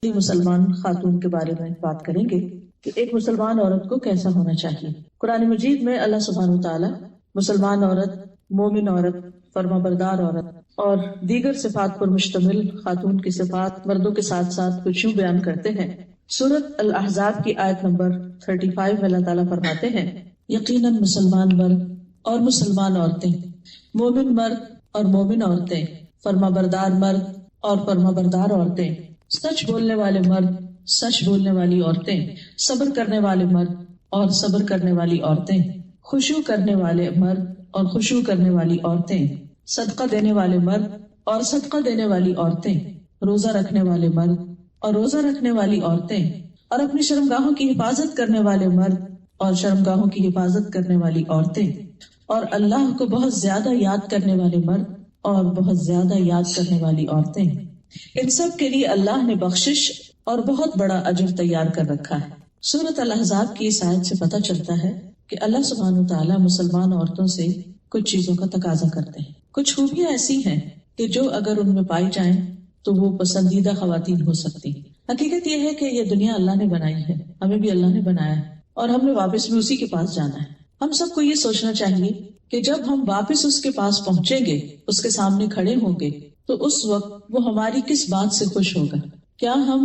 مسلمان خاتون کے بارے میں بات کریں گے کہ ایک مسلمان عورت کو کیسا ہونا چاہیے۔ قرآن مجید میں اللہ سبحانہ وتعالی مسلمان عورت، مومن عورت، فرما بردار عورت اور دیگر صفات پر مشتمل خاتون کی صفات مردوں کے ساتھ ساتھ کچھ یوں بیان کرتے ہیں۔ سورۃ الاحزاب کی آیت نمبر 35 میں اللہ تعالیٰ فرماتے ہیں، یقیناً مسلمان مرد اور مسلمان عورتیں، مومن مرد اور مومن عورتیں، فرما بردار مرد اور فرما بردار عورتیں، سچ بولنے والے مرد، سچ بولنے والی عورتیں، صبر کرنے والے مرد اور صبر کرنے والی عورتیں، خشوع کرنے والے مرد اور خشوع کرنے والی عورتیں، صدقہ دینے والے مرد اور صدقہ دینے والی عورتیں، روزہ رکھنے والے مرد اور روزہ رکھنے والی عورتیں، اور اپنی شرمگاہوں کی حفاظت کرنے والے مرد اور شرمگاہوں کی حفاظت کرنے والی عورتیں، اور اللہ کو بہت زیادہ یاد کرنے والے مرد اور بہت زیادہ یاد کرنے والی عورتیں۔ ان سب کے لیے اللہ نے بخشش اور بہت بڑا اجر تیار کر رکھا ہے۔ سورۃ الاحزاب کی اس آیت سے پتہ چلتا ہے کہ اللہ سبحانہ وتعالیٰ مسلمان عورتوں سے کچھ چیزوں کا تقاضا کرتے ہیں۔ کچھ خوبیاں ایسی ہیں کہ جو اگر ان میں پائی جائیں تو وہ پسندیدہ خواتین ہو سکتی ہیں۔ حقیقت یہ ہے کہ یہ دنیا اللہ نے بنائی ہے، ہمیں بھی اللہ نے بنایا ہے اور ہم نے واپس بھی اسی کے پاس جانا ہے۔ ہم سب کو یہ سوچنا چاہیے کہ جب ہم واپس اس کے پاس پہنچیں گے، اس کے سامنے کھڑے ہوں گے، تو اس وقت وہ ہماری کس بات سے خوش ہوگا؟ کیا ہم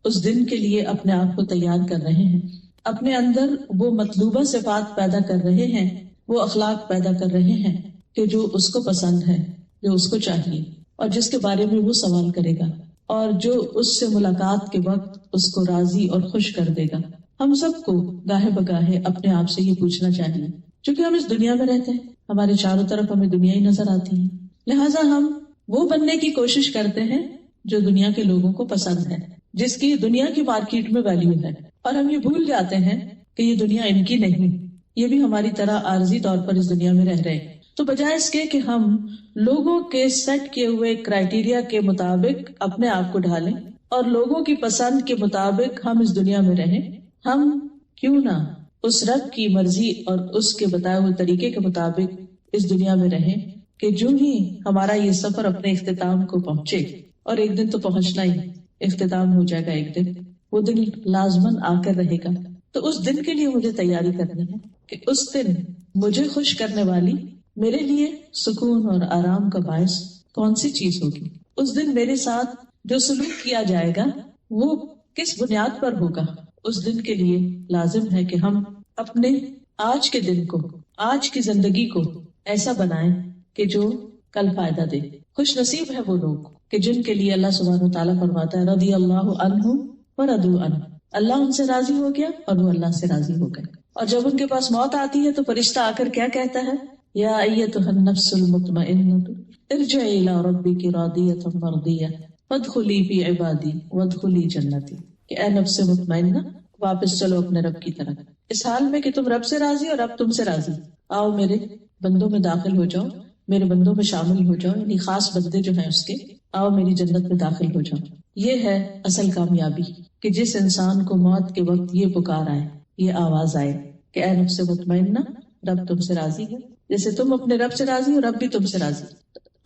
اس دن کے لیے اپنے آپ کو تیار کر رہے ہیں؟ اپنے اندر وہ مطلوبہ صفات پیدا کر رہے ہیں، وہ اخلاق پیدا کر رہے ہیں کہ جو اس کو پسند ہے، جو اس کو چاہیے اور جس کے بارے میں وہ سوال کرے گا اور جو اس سے ملاقات کے وقت اس کو راضی اور خوش کر دے گا۔ ہم سب کو گاہے بگاہے اپنے آپ سے یہ پوچھنا چاہیے، چونکہ ہم اس دنیا میں رہتے ہیں، ہمارے چاروں طرف ہمیں دنیا ہی نظر آتی ہے، لہٰذا ہم وہ بننے کی کوشش کرتے ہیں جو دنیا کے لوگوں کو پسند ہے، جس کی دنیا کی مارکیٹ میں ویلیو ہے، اور ہم یہ بھول جاتے ہیں کہ یہ دنیا ان کی نہیں، یہ بھی ہماری طرح عارضی طور پر اس دنیا میں رہ رہے ہیں۔ تو بجائے اس کے کہ ہم لوگوں کے سیٹ کیے ہوئے کرائیٹیریا کے مطابق اپنے آپ کو ڈھالیں اور لوگوں کی پسند کے مطابق ہم اس دنیا میں رہیں، ہم کیوں نہ اس رب کی مرضی اور اس کے بتائے ہوئے طریقے کے مطابق اس دنیا میں رہیں کہ جو ہی ہمارا یہ سفر اپنے اختتام کو پہنچے، اور ایک دن تو پہنچنا ہی، اختتام ہو جائے گا ایک دن، وہ دن لازماً آ کر رہے گا، تو اس دن کے لیے مجھے تیاری کرنی ہے کہ اس دن مجھے خوش کرنے والی، میرے لیے سکون اور آرام کا باعث کون سی چیز ہوگی۔ اس دن میرے ساتھ جو سلوک کیا جائے گا وہ کس بنیاد پر ہوگا۔ اس دن کے لیے لازم ہے کہ ہم اپنے آج کے دن کو، آج کی زندگی کو ایسا بنائیں کہ جو کل فائدہ دے۔ خوش نصیب ہے وہ لوگ کہ جن کے لیے اللہ سبحانہ وتعالیٰ فرماتا ہے، رضی اللہ عنہم ورضوا عنہ، اللہ ان سے راضی ہو گیا اور وہ اللہ سے راضی ہو گئے۔ اور جب ان کے پاس موت آتی ہے تو فرشتہ آ کر کیا کہتا ہے؟ یا ایتھا النفس المطمئنۃ ارجعی الی ربک راضیۃ مرضیہ فادخلی فی عبادی وادخلی جنتی، کہ اے نفس مطمئنہ، واپس چلو اپنے رب کی طرف، اس حال میں کہ تم رب سے راضی اور رب تم سے راضی، آؤ میرے بندوں میں داخل ہو جاؤ، میرے بندوں میں شامل ہو جاؤ، یعنی خاص بندے جو ہیں اس کے، آؤ میری جنت میں داخل ہو جاؤ۔ یہ ہے اصل کامیابی کہ جس انسان کو موت کے وقت یہ پکار آئے، یہ آواز آئے کہ اے نفس مطمئنہ، رب تم سے راضی ہے، جیسے تم اپنے رب سے راضی ہو، رب بھی تم سے راضی۔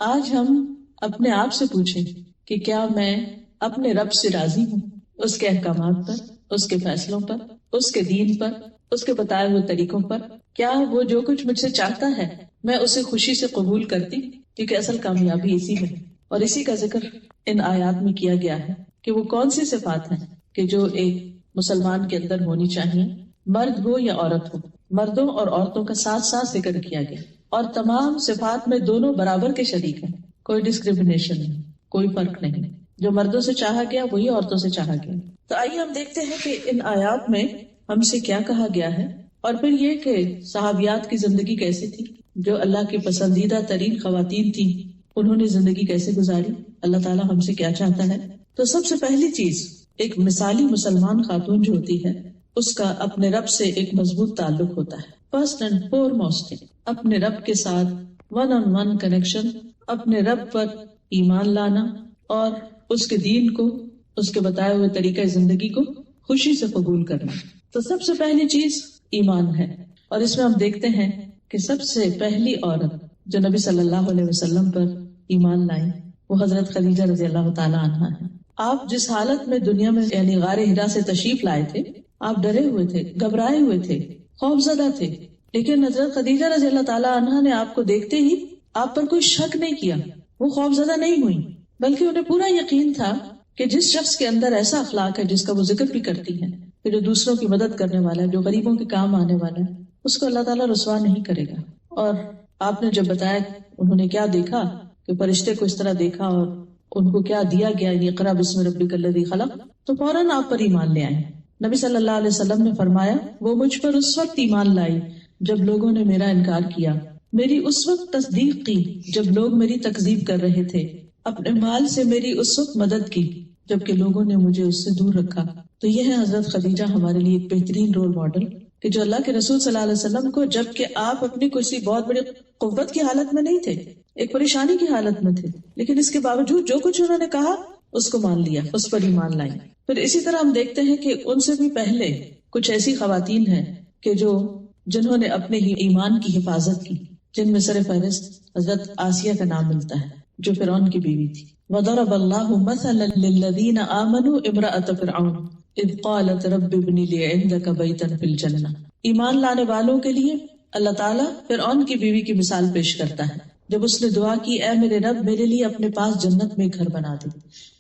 آج ہم اپنے آپ سے پوچھیں کہ کیا میں اپنے رب سے راضی ہوں، اس کے احکامات پر، اس کے فیصلوں پر، اس کے دین پر، اس کے بتائے ہوئے طریقوں پر؟ کیا وہ جو کچھ مجھ سے چاہتا ہے میں اسے خوشی سے قبول کرتی؟ کیونکہ اصل کامیابی اسی میں، اور اسی کا ذکر ان آیات میں کیا گیا ہے کہ وہ کون سی صفات ہیں کہ جو ایک مسلمان کے اندر ہونی چاہیے، مرد ہو یا عورت ہو۔ مردوں اور عورتوں کا ساتھ ساتھ ذکر کیا گیا، اور تمام صفات میں دونوں برابر کے شریک ہیں، کوئی ڈسکریمنیشن نہیں، کوئی فرق نہیں، جو مردوں سے چاہا گیا وہی عورتوں سے چاہا گیا۔ تو آئیے ہم دیکھتے ہیں کہ ان آیات میں ہم سے کیا کہا گیا ہے، اور پھر یہ کہ صحابیات کی زندگی کیسی تھی، جو اللہ کی پسندیدہ ترین خواتین تھیں، انہوں نے زندگی کیسے گزاری، اللہ تعالیٰ ہم سے کیا چاہتا ہے۔ تو سب سے پہلی چیز، ایک مثالی مسلمان خاتون جو ہوتی ہے اس کا اپنے رب سے ایک مضبوط تعلق ہوتا ہے۔ فرسٹ اینڈ فور موسٹ اپنے رب کے ساتھ ون آن ون کنیکشن، اپنے رب پر ایمان لانا اور اس کے دین کو، اس کے بتائے ہوئے طریقہ زندگی کو خوشی سے قبول کرنا۔ تو سب سے پہلی چیز ایمان ہے، اور اس میں ہم دیکھتے ہیں کہ سب سے پہلی عورت جو نبی صلی اللہ علیہ وسلم پر ایمان لائی وہ حضرت خدیجہ رضی اللہ تعالی عنہا ہے۔ آپ جس حالت میں دنیا میں یعنی غار ہرا سے تشریف لائے تھے، آپ ڈرے ہوئے تھے، گھبرائے ہوئے تھے، خوف زدہ تھے، لیکن حضرت خدیجہ رضی اللہ تعالیٰ عنہا نے آپ کو دیکھتے ہی آپ پر کوئی شک نہیں کیا، وہ خوف زدہ نہیں ہوئی، بلکہ انہیں پورا یقین تھا کہ جس شخص کے اندر ایسا اخلاق ہے جس کا وہ ذکر بھی کرتی ہے کہ جو دوسروں کی مدد کرنے والا ہے، جو غریبوں کے کام آنے والا ہے، اس کو اللہ تعالیٰ رسوا نہیں کرے گا۔ اور آپ نے جب بتایا انہوں نے کیا دیکھا کہ فرشتے کو اس طرح دیکھا اور ان کو کیا دیا گیا، اقرا بسم ربک الذی خلق، تو فوراً آپ پر ایمان لے آئے۔ نبی صلی اللہ علیہ وسلم نے فرمایا وہ مجھ پر اس وقت ایمان لائی جب لوگوں نے میرا انکار کیا، میری اس وقت تصدیق کی جب لوگ میری تکذیب کر رہے تھے، اپنے مال سے میری اس وقت مدد کی جبکہ لوگوں نے مجھے اس سے دور رکھا۔ تو یہ ہے حضرت خدیجہ ہمارے لیے ایک بہترین رول ماڈل کہ جو اللہ کے رسول صلی اللہ علیہ وسلم کو، جبکہ آپ اپنی کسی بہت بڑی قوت کی حالت میں نہیں تھے، ایک پریشانی کی حالت میں تھے، لیکن اس کے باوجود جو کچھ انہوں نے کہا اس کو مان لیا، اس پر ایمان لائی۔ پھر اسی طرح ہم دیکھتے ہیں کہ ان سے بھی پہلے کچھ ایسی خواتین ہیں کہ جنہوں نے اپنے ہی ایمان کی حفاظت کی، جن میں سر فہرست حضرت آسیہ کا نام ملتا ہے جو فرعون کی بیوی تھی۔ وَضَرَبَ اللَّهُ مَثَلًا لِلَّذِينَ آمَنُوا امْرَأَتَ فِرْعَوْنَ اذ قالت رب ابن لی عندک بیتا فی الجنہ۔ ایمان لانے والوں کے لیے اللہ تعالیٰ فرعون کی بیوی کی مثال پیش کرتا ہے جب اس نے دعا کی اے میرے رب میرے لیے اپنے پاس جنت میں گھر بنا دے۔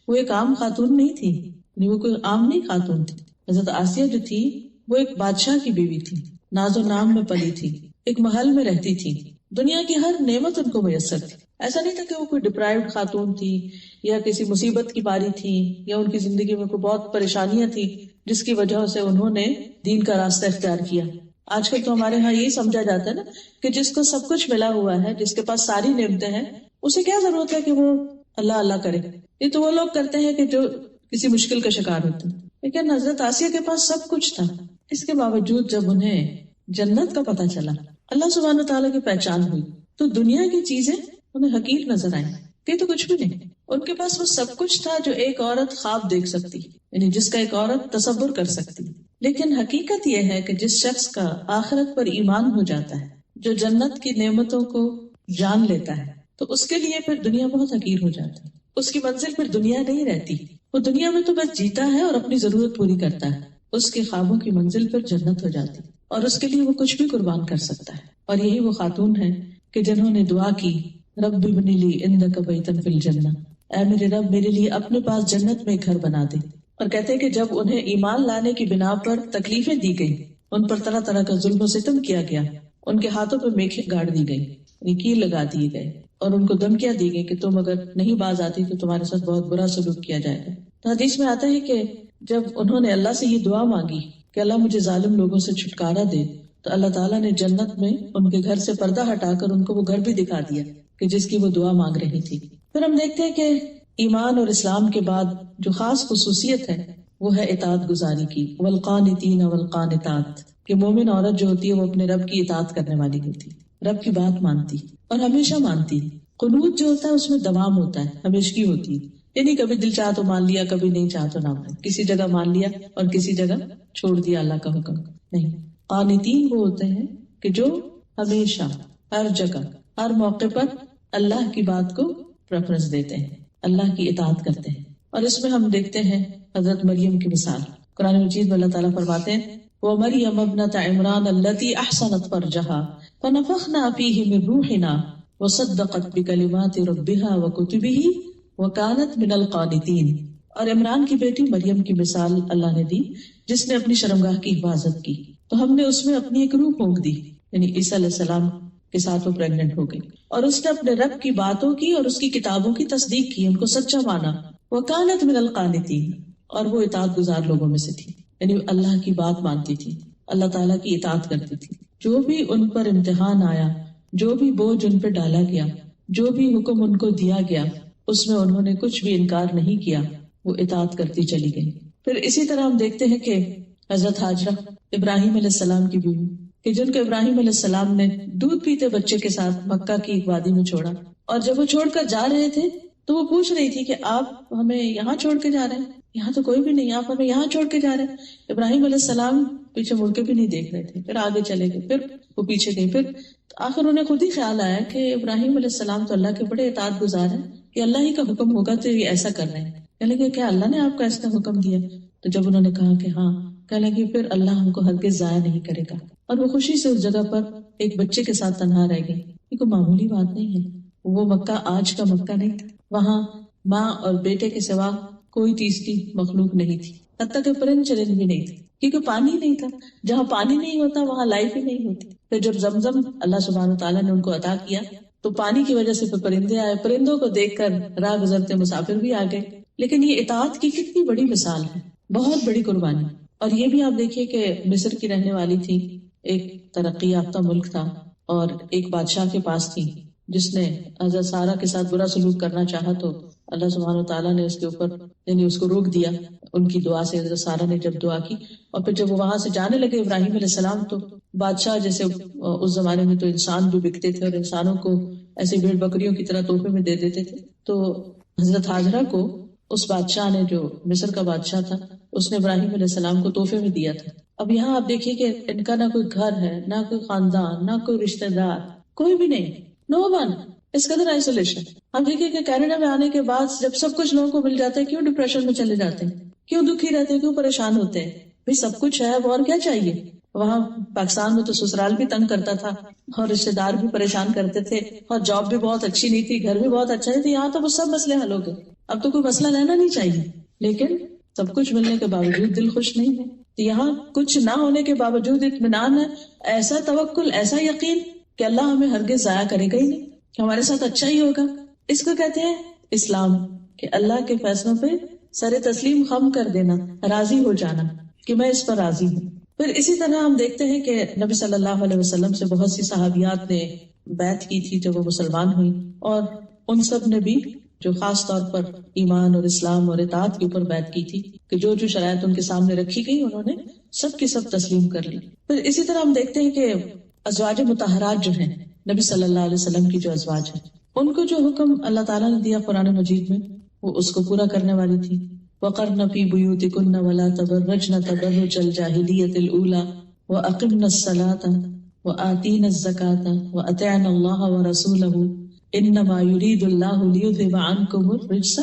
وہ ایک عام خاتون نہیں تھی، وہ کوئی عام نہیں خاتون تھی۔ حضرت آسیہ جو تھی وہ ایک بادشاہ کی بیوی تھی، ناز و نام میں پلی تھی، ایک محل میں رہتی تھی، دنیا کی ہر نعمت ان کو میسر تھی۔ ایسا نہیں تھا کہ وہ کوئی ڈپرائیوڈ خاتون تھی یا کسی مصیبت کی باری تھی یا ان کی زندگی میں کوئی بہت پریشانیاں تھی جس کی وجہ سے انہوں نے دین کا راستہ اختیار کیا۔ آج کل تو ہمارے ہاں یہی سمجھا جاتا ہے نا کہ جس کو سب کچھ ملا ہوا ہے، جس کے پاس ساری نعمتیں ہیں، اسے کیا ضرورت ہے کہ وہ اللہ اللہ کرے۔ یہ تو وہ لوگ کرتے ہیں کہ جو کسی مشکل کا شکار ہوتے ہیں، لیکن حضرت آسیہ کے پاس سب کچھ تھا، اس کے باوجود جب انہیں جنت کا پتہ چلا، اللہ سبحانہ تعالیٰ کی پہچان ہوئی، تو دنیا کی چیزیں انہیں حقیر نظر آئیں کہ تو کچھ بھی نہیں۔ ان کے پاس وہ سب کچھ تھا جو ایک عورت خواب دیکھ سکتی، یعنی جس کا ایک عورت تصور کر سکتی۔ لیکن حقیقت یہ ہے کہ جس شخص کا آخرت پر ایمان ہو جاتا ہے، جو جنت کی نعمتوں کو جان لیتا ہے، تو اس کے لیے پھر دنیا بہت حقیر ہو جاتی ہے۔ اس کی منزل پھر دنیا نہیں رہتی، وہ دنیا میں تو بس جیتا ہے اور اپنی ضرورت پوری کرتا ہے، اس کے خوابوں کی منزل پھر جنت ہو جاتی اور اس کے لیے وہ کچھ بھی قربان کر سکتا ہے۔ اور یہی وہ خاتون ہے کہ جنہوں نے دعا کی رب ابن لی عندک بیتا فی الجنہ، اے میرے رب میرے لیے اپنے پاس جنت میں گھر بنا دے۔ اور کہتے ہیں کہ جب انہیں ایمان لانے کی بنا پر تکلیفیں دی گئی، ان پر طرح طرح کا ظلم و ستم کیا گیا، ان کے ہاتھوں پہ میخیں گاڑ دی گئی، کیل لگا دیے گئے، اور ان کو دھمکیاں دی گئی کہ تم اگر نہیں باز آتی تو تمہارے ساتھ بہت برا سلوک کیا جائے گا۔ تو حدیث میں آتا ہے کہ جب انہوں نے اللہ سے یہ دعا مانگی کہ اللہ مجھے ظالم لوگوں سے چھٹکارا دے، تو اللہ تعالیٰ نے جنت میں ان کے گھر سے پردہ ہٹا کر ان کو وہ گھر بھی دکھا دیا کہ جس کی وہ دعا مانگ رہی تھی۔ پھر ہم دیکھتے ہیں کہ ایمان اور اسلام کے بعد جو خاص خصوصیت ہے وہ ہے اطاعت گزاری کی، والقانتین والقانتات، کہ مومن عورت جو ہوتی ہے وہ اپنے رب کی اطاعت کرنے والی ہوتی، رب کی بات مانتی اور ہمیشہ مانتی۔ قنوت جو ہوتا ہے اس میں دوام ہوتا ہے، ہمیشگی ہوتی ہے، یعنی کبھی دل چاہ تو مان لیا، کبھی نہیں چاہ تو نہ مان، کسی جگہ مان لیا اور کسی جگہ چھوڑ دیا اللہ کا حکم نہیں۔ قانتین وہ ہوتے ہیں کہ جو ہمیشہ ہر جگہ ہر موقع پر اللہ کی بات کو پریفرنس دیتے ہیں، اللہ کی اطاعت کرتے ہیں۔ اور اس میں ہم دیکھتے ہیں حضرت مریم کی مثال، قرآن مجید میں اللہ تعالیٰ فرماتے ہیں وَمَرْيَمَ ابْنَتَ عِمْرَانَ الَّتِي أَحْصَنَتْ فَرْجَهَا فَنَفَخْنَا فِيهِ مِنْ رُوحِنَا وَصَدَّقَتْ بِكَلِمَاتِ رَبِّهَا وَكُتُبِهِ وَكَانَتْ مِنَ الْقَانِتِينَ۔ اور عمران کی بیٹی مریم کی مثال اللہ نے دی جس نے اپنی شرمگاہ کی حفاظت کی، تو ہم نے اس میں اپنی ایک روح پھونک دی، یعنی عیسیٰ علیہ السلام کے ساتھ وہ پریگننٹ ہو گئی، اور اس نے اپنے رب کی باتوں کی اور اس کی کتابوں کی تصدیق کی، ان کو سچا مانا۔ وَكَانَتْ مِنَ الْقَانِتِينَ، اور وہ اطاعت گزار لوگوں میں سے تھی، یعنی اللہ کی بات مانتی تھی، اللہ تعالیٰ کی اطاعت کرتی تھی۔ جو بھی ان پر امتحان آیا، جو بھی بوجھ ان پہ ڈالا گیا، جو بھی حکم ان کو دیا گیا، اس میں انہوں نے کچھ بھی انکار نہیں کیا، وہ اطاعت کرتی چلی گئی۔ پھر اسی طرح ہم دیکھتے ہیں کہ حضرت ہاجرہ ابراہیم علیہ السلام کی بیوی، کہ جن کو ابراہیم علیہ السلام نے دودھ پیتے بچے کے ساتھ مکہ کی ایک وادی میں چھوڑا، اور جب وہ چھوڑ کر جا رہے تھے تو وہ پوچھ رہی تھی کہ آپ ہمیں یہاں چھوڑ کے جا رہے ہیں، یہاں تو کوئی بھی نہیں، آپ ہمیں یہاں چھوڑ کے جا رہے ہیں۔ ابراہیم علیہ السلام پیچھے مڑ کے بھی نہیں دیکھ رہے تھے، پھر آگے چلے گئے، پھر وہ پیچھے گئی، پھر آخر انہیں خود ہی خیال آیا کہ ابراہیم علیہ السلام تو اللہ کے بڑے اطاعت گزار ہیں، کہ اللہ ہی کا حکم ہوگا تو یہ ایسا کر رہے ہیں، کہنے لگے کیا اللہ نے آپ کو ایسا حکم دیا؟ تو جب انہوں نے کہا کہ ہاں، کہنے لگے پھر اللہ ہم کو ہرگز ضائع نہیں کرے گا. اور وہ خوشی سے اس جگہ پر ایک بچے کے ساتھ تنہا رہ گئی. یہ کوئی معمولی بات نہیں ہے. وہ مکہ آج کا مکہ نہیں تھا. وہاں ماں اور بیٹے کے سوا کوئی تیسری مخلوق نہیں تھی، حتیٰ کہ پرند چرند بھی نہیں تھی، کیونکہ پانی نہیں تھا. جہاں پانی نہیں ہوتا وہاں لائف ہی نہیں ہوتی. پھر جب زمزم اللہ سبحانہ تعالیٰ نے ان کو عطا کیا تو پانی کی وجہ سے پھر پرندے آئے. پرندوں کو دیکھ کر راہ گزرتے مسافر بھی آ گئے. لیکن یہ اطاعت کی کتنی بڑی مثال ہے، بہت بڑی قربانی. اور یہ بھی آپ دیکھیے کہ مصر کی رہنے والی تھی، ایک ترقی یافتہ ملک تھا، اور ایک بادشاہ کے پاس تھی جس نے حضرت سارہ کے ساتھ برا سلوک کرنا چاہا تو اللہ سبحانہ وتعالیٰ نے اس کے اوپر یعنی اس کو روک دیا ان کی دعا سے. حضرت سارہ نے جب دعا کی اور پھر جب وہ وہاں سے جانے لگے ابراہیم علیہ السلام، تو بادشاہ جیسے اس زمانے میں تو انسان بھی بکتے تھے اور انسانوں کو ایسے بھیڑ بکریوں کی طرح تحفے میں دے دیتے تھے. تو حضرت ہاجرہ کو اس بادشاہ نے، جو مصر کا بادشاہ تھا، اس نے ابراہیم علیہ السلام کو تحفے میں دیا تھا. اب یہاں آپ دیکھیے کہ ان کا نہ کوئی گھر ہے، نہ کوئی خاندان، نہ کوئی رشتہ دار، کوئی بھی نہیں، نو ون. اس قدر آئسولیشن. ہم دیکھیے کہ کینیڈا میں آنے کے بعد جب سب کچھ لوگوں کو مل جاتا ہے کیوں ڈپریشن میں چلے جاتے ہیں، کیوں دکھی رہتے ہیں، کیوں پریشان ہوتے ہیں؟ بھئی سب کچھ ہے، اب اور کیا چاہیے؟ وہاں پاکستان میں تو سسرال بھی تنگ کرتا تھا اور رشتے دار بھی پریشان کرتے تھے اور جاب بھی بہت اچھی نہیں تھی، گھر بھی بہت اچھا نہیں تھا. یہاں تو وہ سب مسئلے حل ہو گئے. اب تو کوئی مسئلہ رہنا نہیں چاہیے. لیکن سب کچھ ملنے کے باوجود دل خوش نہیں ہے. تو یہاں کچھ نہ ہونے کے باوجود اطمینان ہے، ایسا توکل، ایسا یقین کہ اللہ ہمیں ہرگز ضائع کرے گا ہی نہیں، کہ ہمارے ساتھ اچھا ہی ہوگا. اس کو کہتے ہیں اسلام، کہ اللہ کے فیصلوں پہ سر تسلیم خم کر دینا، راضی ہو جانا کہ میں اس پر راضی ہوں. پھر اسی طرح ہم دیکھتے ہیں کہ نبی صلی اللہ علیہ وسلم سے بہت سی صحابیات نے بیعت کی تھی جب وہ مسلمان ہوئی، اور ان سب نے بھی جو خاص طور پر ایمان اور اسلام اور اطاعت کے اوپر بیعت کی تھی کہ جو جو شرائط ان کے سامنے رکھی گئی انہوں نے سب کی سب تسلیم کر لی. پھر اسی طرح ہم دیکھتے ہیں کہ ازواج مطہرات جو ہیں، نبی صلی اللہ علیہ وسلم کی جو ازواج ہیں، ان کو جو حکم اللہ تعالیٰ نے دیا قرآن مجید میں وہ اس کو پورا کرنے والی تھی. وَقَرْنَ فِي بُيُوتِكُنَّ وَلَا تَبَرَّجْنَ تَبَرُّجَ الْجَاهِلِيَّةِ الْأُولَى وَأَقِمْنَ الصَّلَاةَ وَآتِينَ الزَّكَاةَ وَأَطِعْنَ اللَّهَ وَرَسُولَهُ إِنَّمَا يُرِيدُ اللَّهُ لِيُذْهِبَ عَنْكُمُ الرِّجْسَ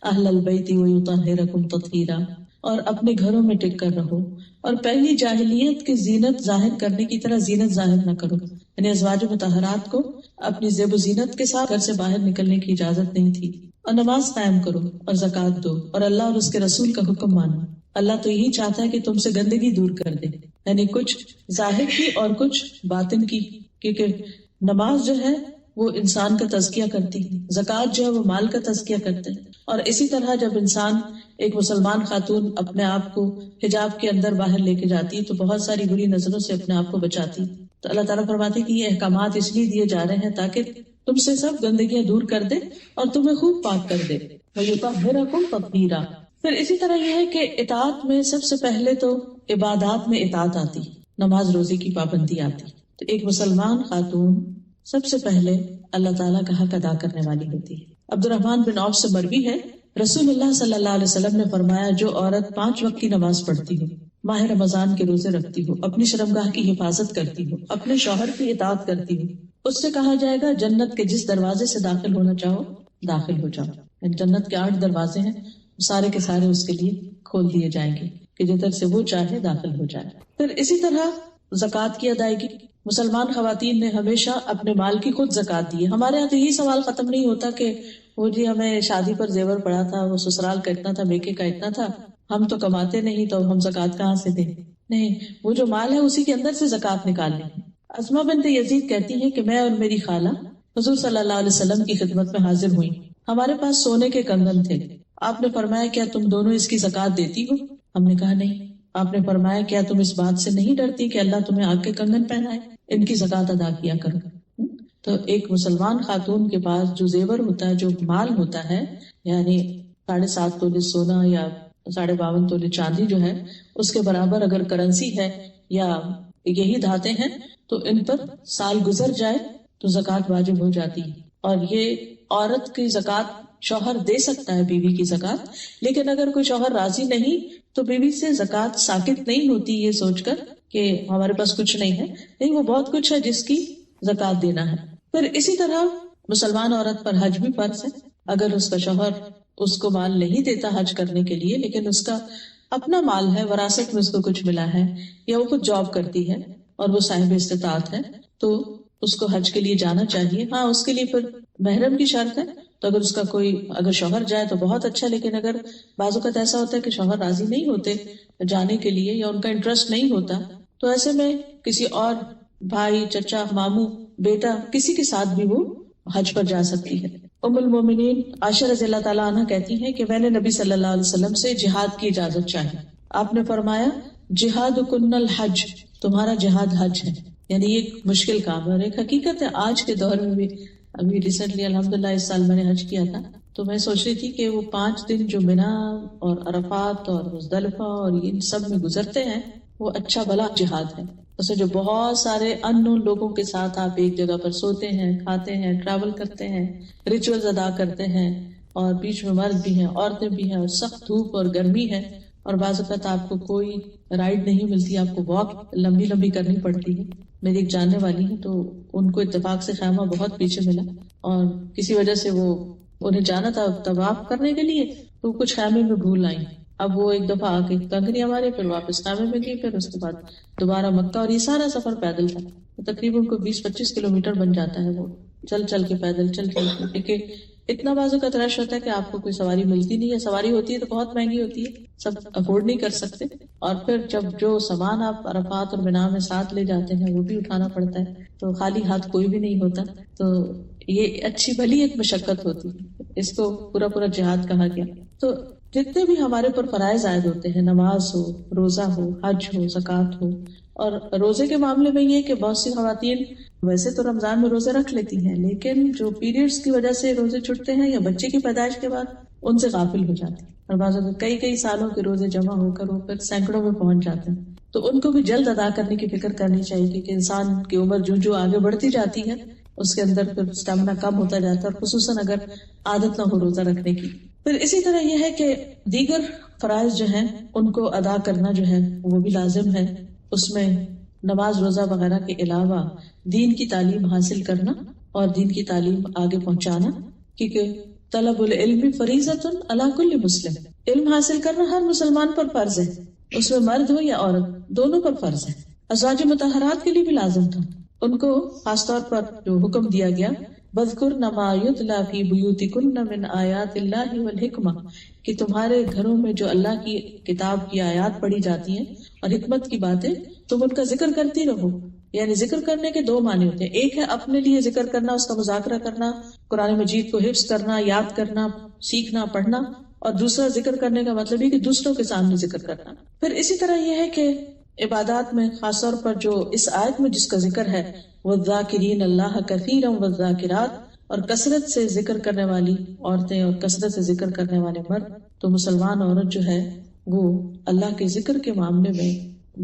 أَهْلَ الْبَيْتِ وَيُطَهِّرَكُمْ تَطْهِيرًا. اور اپنے گھروں میں ٹک کر رہو اور پہلی جاہلیت کی زینت ظاہر کرنے کی طرح زینت ظاہر نہ کرو. یعنی ازواج مطہرات کو اپنی زیب و زینت کے ساتھ گھر سے باہر نکلنے کی اجازت نہیں تھی. اور نماز قائم کرو اور زکوٰۃ دو اور اللہ اور اس کے رسول کا حکم مانو. اللہ تو یہی چاہتا ہے کہ تم سے گندگی دور کر دے، یعنی کچھ ظاہر کی اور کچھ باطن کی، کیونکہ نماز جو ہے وہ انسان کا تزکیہ کرتی ہے، زکوٰۃ جو ہے وہ مال کا تزکیہ کرتے ہیں. اور اسی طرح جب انسان ایک مسلمان خاتون اپنے آپ کو حجاب کے اندر باہر لے کے جاتی ہے تو بہت ساری بری نظروں سے اپنے آپ کو بچاتی. تو اللہ تعالیٰ فرماتے ہیں کہ یہ احکامات اس لیے دیے جا رہے ہیں تاکہ تم سے سب گندگیاں دور کر دے اور تمہیں خوب پاک کر دے. وَيُطَهِّرَكُمْ تَطْهِيرًا. پھر اسی طرح یہ ہے کہ اطاعت میں سب سے پہلے تو عبادات میں اطاعت آتی، نماز روزے کی پابندی آتی. تو ایک مسلمان خاتون سب سے پہلے اللہ تعالیٰ کا حق ادا کرنے والی ہوتی ہے. عبد الرحمن بن عوف سے مروی ہے، رسول اللہ صلی اللہ علیہ وسلم نے فرمایا جو عورت 5 وقت کی نماز پڑھتی ہو، ماہ رمضان کے روزے رکھتی ہو، اپنی شرمگاہ کی حفاظت کرتی ہو، اپنے شوہر کی اطاعت کرتی ہو، اس سے کہا جائے گا جنت کے جس دروازے سے داخل ہونا چاہو داخل ہو جاؤ. یعنی جنت کے 8 دروازے ہیں، سارے کے سارے اس کے لیے کھول دیے جائیں گے کہ جدھر سے وہ چاہے داخل ہو جائے. پھر اسی طرح زکوٰۃ کی ادائیگی، مسلمان خواتین نے ہمیشہ اپنے مال کی خود زکوٰۃ دی ہے. ہمارے یہاں تو یہی سوال ختم نہیں ہوتا کہ وہ جی ہمیں شادی پر زیور پڑا تھا، وہ سسرال کا اتنا تھا، بیکے کا اتنا تھا، ہم تو کماتے نہیں تو ہم زکوٰۃ کہاں سے دیں؟ نہیں، وہ جو مال ہے اسی کے اندر سے زکوٰۃ نکالنی ہے. اسماء بنت یزید کہتی ہیں کہ میں اور میری خالہ حضور صلی اللہ علیہ وسلم کی خدمت میں حاضر ہوئی. ہمارے پاس سونے کے کنگن تھے. آپ نے فرمایا کیا تم دونوں اس کی زکوٰۃ دیتی ہو؟ ہم نے کہا نہیں. آپ نے فرمایا کیا تم اس بات سے نہیں ڈرتی کہ اللہ تمہیں آگ کے کنگن پہنائے؟ ان کی زکوٰۃ ادا کیا کرو. تو ایک مسلمان خاتون کے پاس جو زیور ہوتا ہے، جو مال ہوتا ہے، یعنی 7.5 تولے سونا یا 52.5 تولے چاندی جو ہے، اس کے برابر اگر کرنسی ہے یا یہی دھاتیں ہیں تو ان پر سال گزر جائے تو زکوٰۃ واجب ہو جاتی ہے. اور یہ عورت کی زکوٰۃ شوہر دے سکتا ہے بیوی کی زکوٰۃ، لیکن اگر کوئی شوہر راضی نہیں تو بیوی سے زکوٰۃ ساقط نہیں ہوتی یہ سوچ کر کہ ہمارے پاس کچھ نہیں ہے. نہیں، وہ بہت کچھ ہے جس کی زکوٰۃ دینا ہے. پھر اسی طرح مسلمان عورت پر حج بھی فرض ہے. اگر اس کا شوہر اس کو مال نہیں دیتا حج کرنے کے لیے، لیکن اس کا اپنا مال ہے، وراثت میں اس کو کچھ ملا ہے، یا وہ کچھ جاب کرتی ہے اور وہ صاحب استطاعت ہے، تو اس کو حج کے لیے جانا چاہیے. ہاں اس کے لیے پھر محرم کی شرط ہے، تو اگر اس کا کوئی اگر شوہر جائے تو بہت اچھا، لیکن اگر بعض اوقات ایسا ہوتا ہے کہ شوہر راضی نہیں ہوتے جانے کے لیے یا ان کا انٹرسٹ نہیں ہوتا، تو ایسے میں کسی اور بھائی، چچا، ماموں، بیٹا، کسی کے ساتھ بھی وہ حج پر جا سکتی ہے. ام المومنین عائشہ رضی اللہ تعالیٰ عنہ کہتی ہیں کہ میں نے نبی صلی اللہ علیہ وسلم سے جہاد کی اجازت چاہی. آپ نے فرمایا جہاد کن الحج، تمہارا جہاد حج ہے. یعنی یہ ایک مشکل کام ہے، اور ایک حقیقت ہے آج کے دور میں بھی. ابھی ریسنٹلی الحمدللہ اس سال میں نے حج کیا تھا، تو میں سوچ رہی تھی کہ وہ 5 دن جو منا اور عرفات اور مزدلفہ اور ان سب میں گزرتے ہیں، وہ اچھا بھلا جہاد ہے. اس میں جو بہت سارے ان لوگوں کے ساتھ آپ ایک جگہ پر سوتے ہیں، کھاتے ہیں، ٹریول کرتے ہیں، ریچولز ادا کرتے ہیں، اور بیچ میں مرد بھی ہیں، عورتیں بھی ہیں، اور سخت دھوپ اور گرمی ہے، اور بعض اوقات آپ کو کوئی رائڈ نہیں ملتی، آپ کو واک لمبی لمبی کرنی پڑتی ہے. میری ایک جاننے والی ہے، تو ان کو اتفاق سے خیمہ بہت پیچھے ملا، اور کسی وجہ سے وہ انہیں جانا تھا طواف کرنے کے لیے، تو کچھ خیمے میں بھول آئی. اب وہ ایک دفعہ آ کے کنکری ہمارے، پھر واپس خیمے میں گئی، پھر اس کے بعد دوبارہ مکہ، اور یہ سارا سفر پیدل تھا. تقریباً کو 20-25 کلومیٹر بن جاتا ہے، وہ چل چل کے پیدل چل چل کے، کیونکہ اتنا بازو کا رش ہوتا ہے کہ آپ کو کوئی سواری ملتی نہیں ہے. سواری ہوتی ہے تو بہت مہنگی ہوتی ہے، سب افورڈ نہیں کر سکتے، اور پھر جب جو سامان آپ عرفات اور منا میں ساتھ لے جاتے ہیں وہ بھی اٹھانا پڑتا ہے، تو خالی ہاتھ کوئی بھی نہیں ہوتا. تو یہ اچھی بھلی ایک مشقت ہوتی ہے، اس کو پورا پورا جہاد کہا گیا. تو جتنے بھی ہمارے پر فرائض عائد ہوتے ہیں، نماز ہو، روزہ ہو، حج ہو، زکوٰۃ ہو، اور روزے کے معاملے میں یہ کہ بہت سی خواتین ویسے تو رمضان میں روزے رکھ لیتی ہیں، لیکن جو پیریڈز کی وجہ سے روزے چھٹتے ہیں یا بچے کی پیدائش کے بعد ان سے غافل ہو جاتی ہیں، اور بعض اوقات کئی سالوں کے روزے جمع ہو کر وہ پھر سینکڑوں میں پہنچ جاتے ہیں. تو ان کو بھی جلد ادا کرنے کی فکر کرنی چاہیے، کیونکہ انسان کی عمر جو آگے بڑھتی جاتی ہے اس کے اندر پھر اسٹیمنا کم ہوتا جاتا ہے، اور خصوصاً اگر عادت نہ ہو روزہ رکھنے کی. پھر اسی طرح یہ ہے کہ دیگر فرائض جو ہیں ان کو ادا کرنا جو ہے وہ بھی لازم ہے. اس میں نماز، روزہ وغیرہ کے علاوہ دین کی تعلیم حاصل کرنا اور دین کی تعلیم آگے پہنچانا، کیونکہ طلب العلم فریضۃ علی کل مسلم، علم حاصل کرنا ہر مسلمان پر فرض ہے، اس میں مرد ہو یا عورت دونوں پر فرض ہے. ازواج مطہرات کے لیے بھی لازم تھا، ان کو خاص طور پر جو حکم دیا گیا وَاذْكُرْنَ مَا يُتْلَى فِي بُيُوتِكُنَّ مِنْ آيَاتِ اللَّهِ وَالْحِكْمَةِ، کہ تمہارے گھروں میں جو اللہ کی کتاب کی آیات پڑھی جاتی ہیں اور حکمت کی باتیں، تم ان کا ذکر کرتی رہو. یعنی ذکر کرنے کے 2 معنی ہوتے ہیں، ایک ہے اپنے لیے ذکر کرنا، اس کا مذاکرہ کرنا، قرآن مجید کو حفظ کرنا، یاد کرنا، سیکھنا، پڑھنا، اور دوسرا ذکر کرنے کا مطلب یہ کہ دوسروں کے سامنے ذکر کرنا. پھر اسی طرح یہ ہے کہ عبادات میں خاص طور پر جو اس آیت میں جس کا ذکر ہے وَالذَّاكِرِينَ اللَّهَ كَثِيرًا وَالذَّاكِرَاتِ، اور کثرت سے ذکر کرنے والی عورتیں اور کثرت سے ذکر کرنے والے مرد. تو مسلمان عورت جو ہے وہ اللہ کے ذکر کے معاملے میں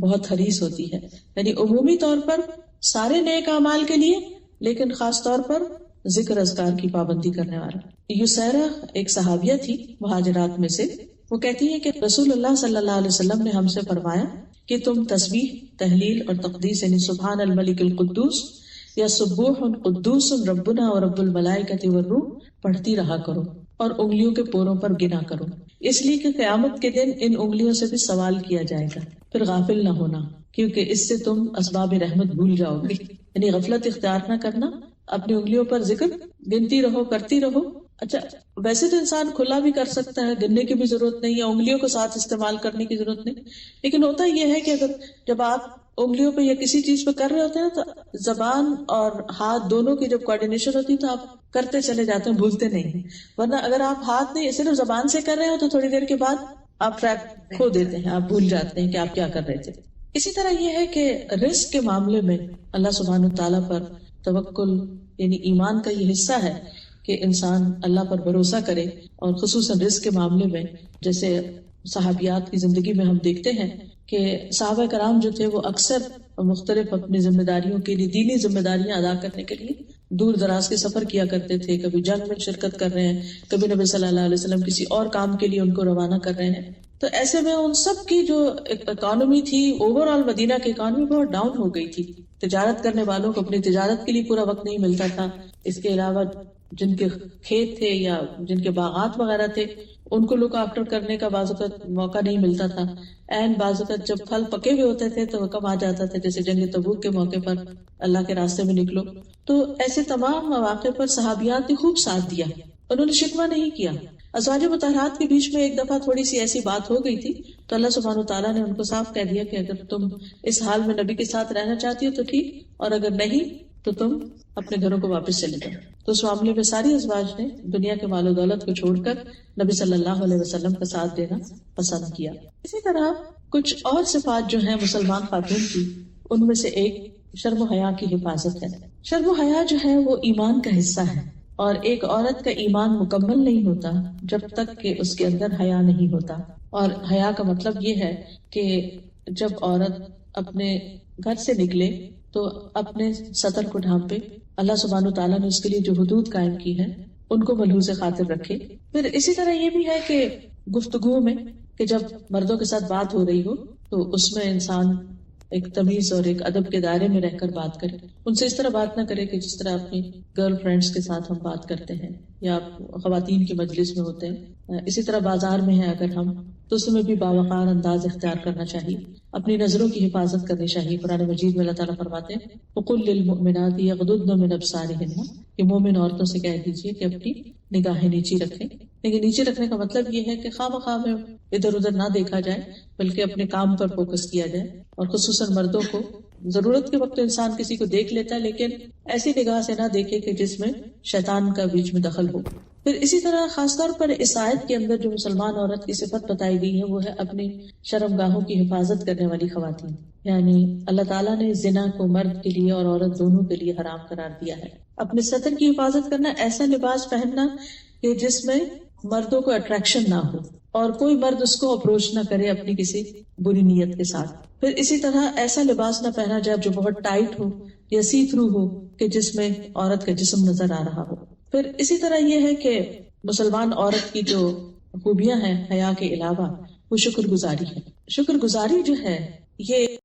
بہت حریص ہوتی ہے، یعنی عمومی طور پر سارے نیک اعمال کے لیے، لیکن خاص طور پر ذکر اذکار کی پابندی کرنے والا. یسیرہ ایک صحابیہ تھی مہاجرات میں سے، وہ کہتی ہے کہ رسول اللہ صلی اللہ علیہ وسلم نے ہم سے فرمایا کہ تم تسبیح، تحلیل اور تقدیس، یعنی سبحان الملک القدوس یا سبوح قدوس ربنا و رب الملائکۃ والروح پڑھتی رہا کرو، اور انگلیوں کے پوروں پر گنا کرو، اس لیے کہ قیامت کے دن ان انگلیوں سے بھی سوال کیا جائے گا. پھر غافل نہ ہونا، کیونکہ اس سے تم اسباب رحمت بھول جاؤ گے. یعنی غفلت اختیار نہ کرنا، اپنی انگلیوں پر ذکر گنتی رہو، کرتی رہو. اچھا ویسے تو انسان کھلا بھی کر سکتا ہے، گننے کی بھی ضرورت نہیں ہے، انگلیوں کو ساتھ استعمال کرنے کی ضرورت نہیں، لیکن ہوتا یہ ہے کہ اگر جب آپ انگلیوں پہ یا کسی چیز پہ کر رہے ہوتے ہیں تو زبان اور ہاتھ دونوں کی جب کوارڈینیشن ہوتی ہے تو آپ کرتے چلے جاتے ہیں، بھولتے نہیں. ورنہ اگر آپ ہاتھ نہیں صرف زبان سے کر رہے ہو تو تھوڑی دیر کے بعد آپ ٹریک کھو دیتے ہیں، آپ بھول جاتے ہیں کہ آپ کیا کر رہے تھے. اسی طرح یہ ہے کہ رزق کے معاملے میں اللہ سبحانہ وتعالیٰ پر توکل، یعنی ایمان کا یہ حصہ ہے کہ انسان اللہ پر بھروسہ کرے، اور خصوصاً رزق کے معاملے میں جیسے صحابیات کی زندگی میں ہم دیکھتے ہیں کہ صحابہ کرام جو تھے وہ اکثر مختلف اپنی ذمہ داریوں کے لیے، دینی ذمہ داریاں ادا کرنے کے لیے دور دراز کے سفر کیا کرتے تھے. کبھی جنگ میں شرکت کر رہے ہیں، کبھی نبی صلی اللہ علیہ وسلم کسی اور کام کے لیے ان کو روانہ کر رہے ہیں. تو ایسے میں ان سب کی جو اکانومی تھی، اوور آل مدینہ کی اکانومی بہت ڈاؤن ہو گئی تھی. تجارت کرنے والوں کو اپنی تجارت کے لیے پورا وقت نہیں ملتا تھا. اس کے علاوہ جن کے کھیت تھے یا جن کے باغات وغیرہ تھے ان کو لک آفٹر کرنے کا بعض اوقات موقع نہیں ملتا تھا. اینڈ بعض اوقات جب پھل پکے ہوئے ہوتے تھے تو حکم آ جاتا تھا، جیسے جنگ تبوک کے موقع پر اللہ کے راستے میں نکلو. تو ایسے تمام مواقع پر صحابیات نے خوب ساتھ دیا، انہوں نے شکوہ نہیں کیا. ازواج مطہرات کے بیچ میں ایک دفعہ تھوڑی سی ایسی بات ہو گئی تھی تو اللہ سبحانہ وتعالیٰ نے ان کو صاف کہہ دیا کہ اگر تم اس حال میں نبی کے ساتھ رہنا چاہتی ہو تو ٹھیک، اور اگر نہیں تو تم اپنے گھروں کو واپس چلے جاؤ. تو اس معاملے میں ساری ازواج نے دنیا کے مال و دولت کو چھوڑ کر نبی صلی اللہ علیہ وسلم کا ساتھ دینا پسند کیا. اسی طرح کچھ اور صفات جو ہیں مسلمان خاتون کی، ان میں سے ایک شرم و حیا کی حفاظت ہے. شرم و حیا جو ہے وہ ایمان کا حصہ ہے، اور ایک عورت کا ایمان مکمل نہیں ہوتا جب تک کہ اس کے اندر حیا نہیں ہوتا. اور حیا کا مطلب یہ ہے کہ جب عورت اپنے گھر سے نکلے تو اپنے سطر کو ڈھانپے، اللہ سبحانہ وتعالیٰ نے اس کے لیے جو حدود قائم کی ہے ان کو ملحوظ خاطر رکھے. پھر اسی طرح یہ بھی ہے کہ گفتگو میں کہ جب مردوں کے ساتھ بات ہو رہی ہو تو اس میں انسان ایک تمیز اور ایک ادب کے دائرے میں رہ کر بات کرے. ان سے اس طرح بات نہ کرے کہ جس طرح اپنی گرل فرینڈز کے ساتھ ہم بات کرتے ہیں یا خواتین کی مجلس میں ہوتے ہیں. اسی طرح بازار میں ہیں اگر ہم تو اس میں بھی باوقار انداز اختیار کرنا چاہیے، اپنی نظروں کی حفاظت کرنی چاہیے. قرآن مجید میں اللہ تعالیٰ فرماتے ہیں وَقُلْ لِلْمُؤْمِنَاتِ يَغْضُضْنَ مِنْ أَبْصَارِهِنَّ، کہ مومن عورتوں سے کہہ دیجیے کہ اپنی نگاہیں نیچی رکھیں. لیکن نیچے رکھنے کا مطلب یہ ہے کہ خواہ مخواہ میں ادھر ادھر نہ دیکھا جائے بلکہ اپنے کام پر فوکس کیا جائے. اور خصوصاً مردوں کو ضرورت کے وقت انسان کسی کو دیکھ لیتا ہے لیکن ایسی نگاہ سے نہ دیکھے کہ جس میں شیطان کا بیچ میں دخل ہو. پھر اسی طرح خاص طور پر اس آیت کے اندر جو مسلمان عورت کی صفت بتائی گئی ہے وہ ہے اپنی شرم گاہوں کی حفاظت کرنے والی خواتین. یعنی اللہ تعالیٰ نے زنا کو مرد کے لیے اور عورت دونوں کے لیے حرام قرار دیا ہے. اپنے سطر کی حفاظت کرنا، ایسا لباس پہننا کہ جس میں مردوں کو اٹریکشن نہ ہو اور کوئی مرد اس کو اپروچ نہ کرے اپنی کسی بری نیت کے ساتھ. پھر اسی طرح ایسا لباس نہ پہنا جائے جو بہت ٹائٹ ہو یا سی تھرو ہو کہ جس میں عورت کا جسم نظر آ رہا ہو. پھر اسی طرح یہ ہے کہ مسلمان عورت کی جو خوبیاں ہیں حیا کے علاوہ وہ شکر گزاری ہے. شکر گزاری جو ہے یہ